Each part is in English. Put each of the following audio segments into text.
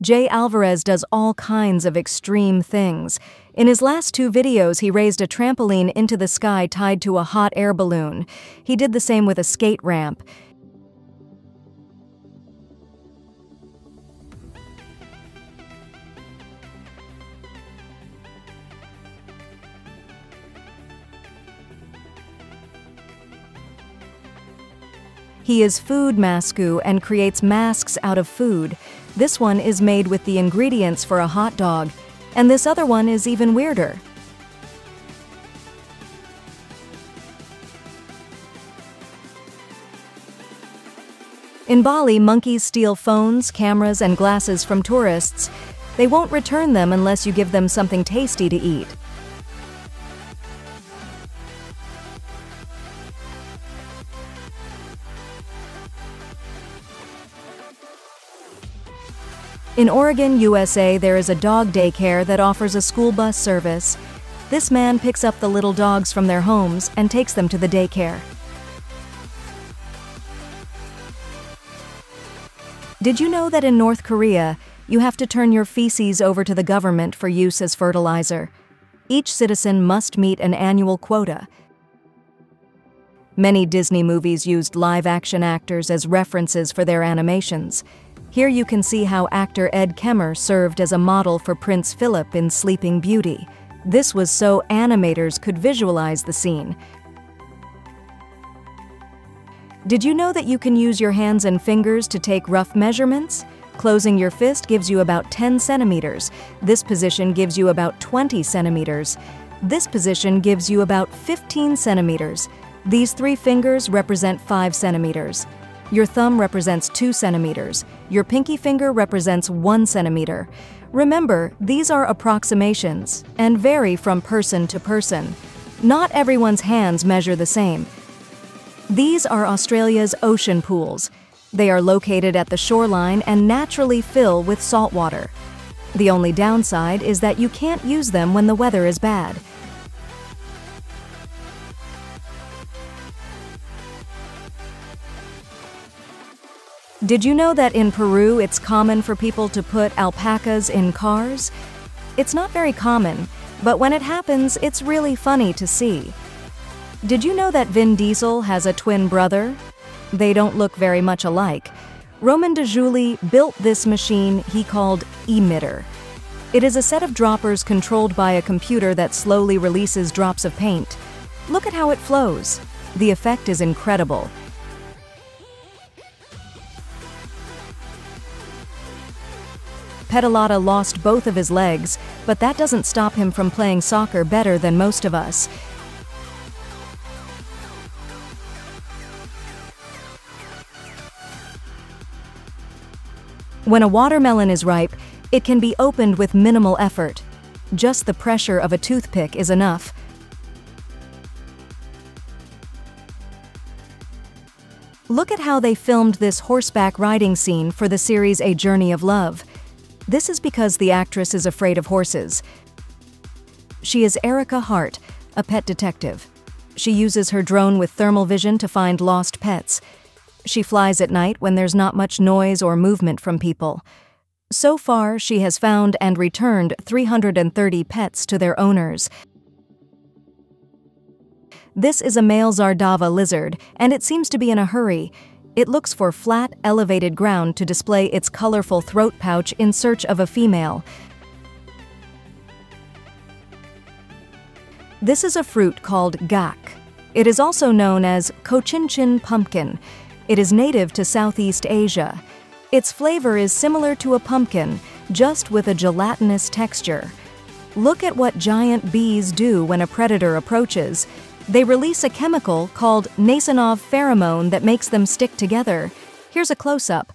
Jay Alvarez does all kinds of extreme things. In his last 2 videos, he raised a trampoline into the sky tied to a hot air balloon. He did the same with a skate ramp. He is food masku and creates masks out of food. This one is made with the ingredients for a hot dog, and this other one is even weirder. In Bali, monkeys steal phones, cameras, and glasses from tourists. They won't return them unless you give them something tasty to eat. In Oregon, USA, there is a dog daycare that offers a school bus service. This man picks up the little dogs from their homes and takes them to the daycare. Did you know that in North Korea, you have to turn your feces over to the government for use as fertilizer? Each citizen must meet an annual quota. Many Disney movies used live-action actors as references for their animations. Here you can see how actor Ed Kemmer served as a model for Prince Philip in Sleeping Beauty. This was so animators could visualize the scene. Did you know that you can use your hands and fingers to take rough measurements? Closing your fist gives you about 10 centimeters. This position gives you about 20 centimeters. This position gives you about 15 centimeters. These 3 fingers represent 5 centimeters. Your thumb represents 2 centimeters. Your pinky finger represents 1 centimeter. Remember, these are approximations and vary from person to person. Not everyone's hands measure the same. These are Australia's ocean pools. They are located at the shoreline and naturally fill with salt water. The only downside is that you can't use them when the weather is bad. Did you know that in Peru it's common for people to put alpacas in cars? It's not very common, but when it happens, it's really funny to see. Did you know that Vin Diesel has a twin brother? They don't look very much alike. Roman de Julie built this machine he called emitter. It is a set of droppers controlled by a computer that slowly releases drops of paint. Look at how it flows. The effect is incredible. Pedalada lost both of his legs, but that doesn't stop him from playing soccer better than most of us. When a watermelon is ripe, it can be opened with minimal effort. Just the pressure of a toothpick is enough. Look at how they filmed this horseback riding scene for the series A Journey of Love. This is because the actress is afraid of horses. She is Erica Hart, a pet detective. She uses her drone with thermal vision to find lost pets. She flies at night when there's not much noise or movement from people. So far, she has found and returned 330 pets to their owners. This is a male Zardava lizard, and it seems to be in a hurry. It looks for flat, elevated ground to display its colorful throat pouch in search of a female. This is a fruit called gak. It is also known as Cochinchon pumpkin. It is native to Southeast Asia. Its flavor is similar to a pumpkin, just with a gelatinous texture. Look at what giant bees do when a predator approaches. They release a chemical called Nasonov pheromone that makes them stick together. Here's a close-up.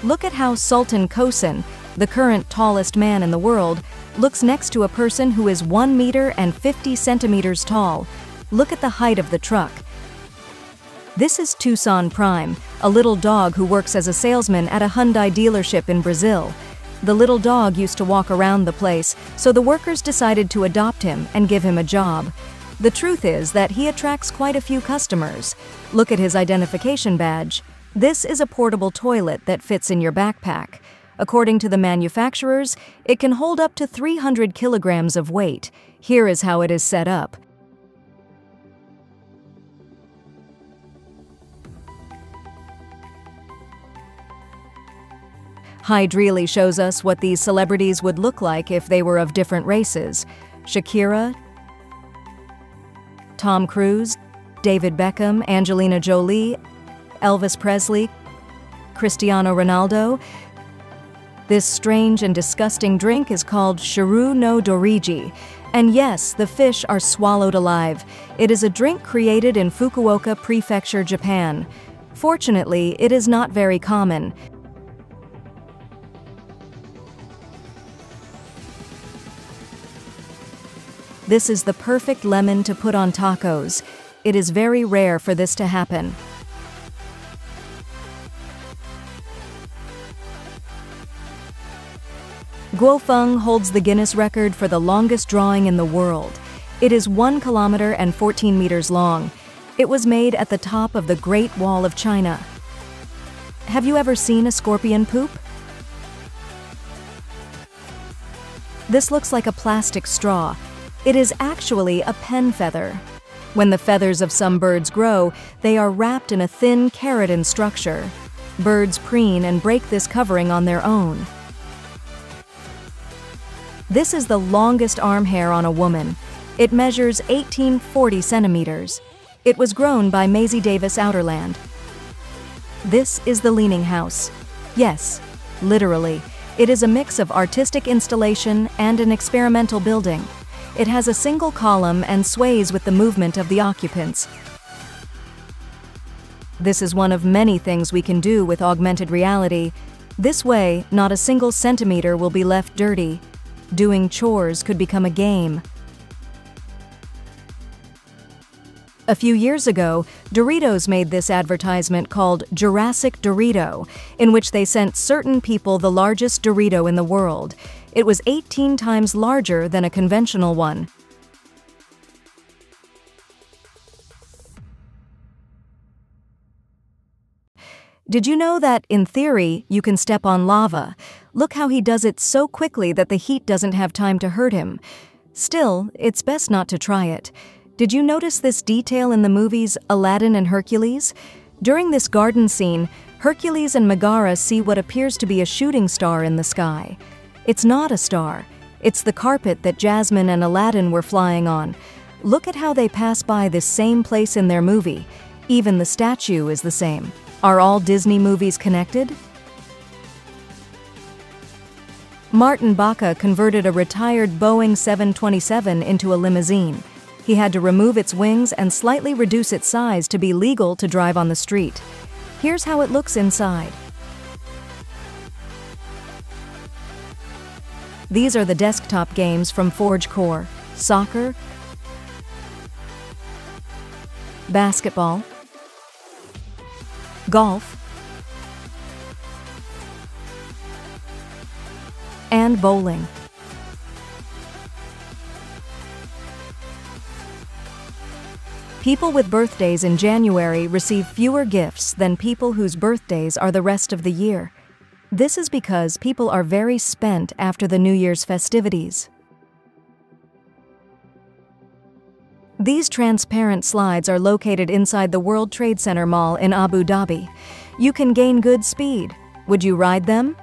Look at how Sultan Kosen, the current tallest man in the world, looks next to a person who is 1 meter and 50 centimeters tall. Look at the height of the truck. This is Tucson Prime, a little dog who works as a salesman at a Hyundai dealership in Brazil. The little dog used to walk around the place, so the workers decided to adopt him and give him a job. The truth is that he attracts quite a few customers. Look at his identification badge. This is a portable toilet that fits in your backpack. According to the manufacturers, it can hold up to 300 kilograms of weight. Here is how it is set up. Hyde really shows us what these celebrities would look like if they were of different races. Shakira, Tom Cruise, David Beckham, Angelina Jolie, Elvis Presley, Cristiano Ronaldo. This strange and disgusting drink is called Shiru No Dori. And yes, the fish are swallowed alive. It is a drink created in Fukuoka Prefecture, Japan. Fortunately, it is not very common. This is the perfect lemon to put on tacos. It is very rare for this to happen. Guofeng holds the Guinness record for the longest drawing in the world. It is 1 kilometer and 14 meters long. It was made at the top of the Great Wall of China. Have you ever seen a scorpion poop? This looks like a plastic straw. It is actually a pen feather. When the feathers of some birds grow, they are wrapped in a thin keratin structure. Birds preen and break this covering on their own. This is the longest arm hair on a woman. It measures 1840 centimeters. It was grown by Maisie Davis Outerland. This is the Leaning House. Yes, literally. It is a mix of artistic installation and an experimental building. It has a single column and sways with the movement of the occupants. This is one of many things we can do with augmented reality. This way, not a single centimeter will be left dirty. Doing chores could become a game. A few years ago, Doritos made this advertisement called Jurassic Dorito, in which they sent certain people the largest Dorito in the world. It was 18 times larger than a conventional one. Did you know that, in theory, you can step on lava? Look how he does it so quickly that the heat doesn't have time to hurt him. Still, it's best not to try it. Did you notice this detail in the movies Aladdin and Hercules? During this garden scene, Hercules and Megara see what appears to be a shooting star in the sky. It's not a star. It's the carpet that Jasmine and Aladdin were flying on. Look at how they pass by this same place in their movie. Even the statue is the same. Are all Disney movies connected? Martin Baca converted a retired Boeing 727 into a limousine. He had to remove its wings and slightly reduce its size to be legal to drive on the street. Here's how it looks inside. These are the desktop games from Forge Core: soccer, basketball, golf, and bowling. People with birthdays in January receive fewer gifts than people whose birthdays are the rest of the year. This is because people are very spent after the New Year's festivities. These transparent slides are located inside the World Trade Center Mall in Abu Dhabi. You can gain good speed. Would you ride them?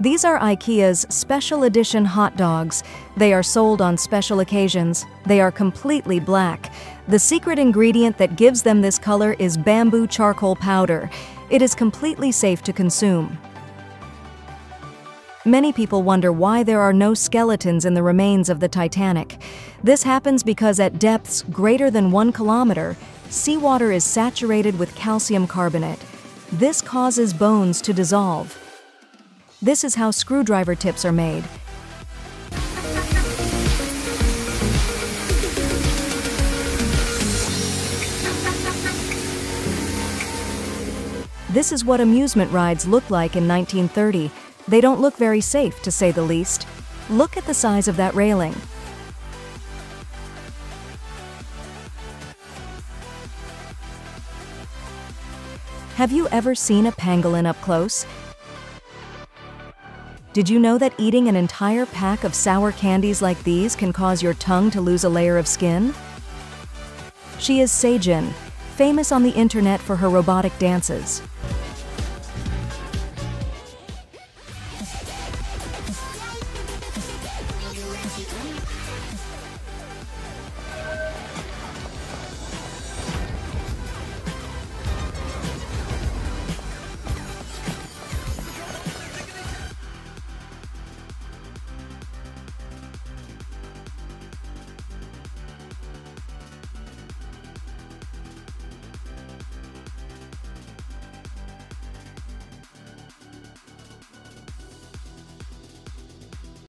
These are IKEA's special edition hot dogs. They are sold on special occasions. They are completely black. The secret ingredient that gives them this color is bamboo charcoal powder. It is completely safe to consume. Many people wonder why there are no skeletons in the remains of the Titanic. This happens because at depths greater than 1 kilometer, seawater is saturated with calcium carbonate. This causes bones to dissolve. This is how screwdriver tips are made. This is what amusement rides looked like in 1930. They don't look very safe, to say the least. Look at the size of that railing. Have you ever seen a pangolin up close? Did you know that eating an entire pack of sour candies like these can cause your tongue to lose a layer of skin? She is Seijin, famous on the internet for her robotic dances.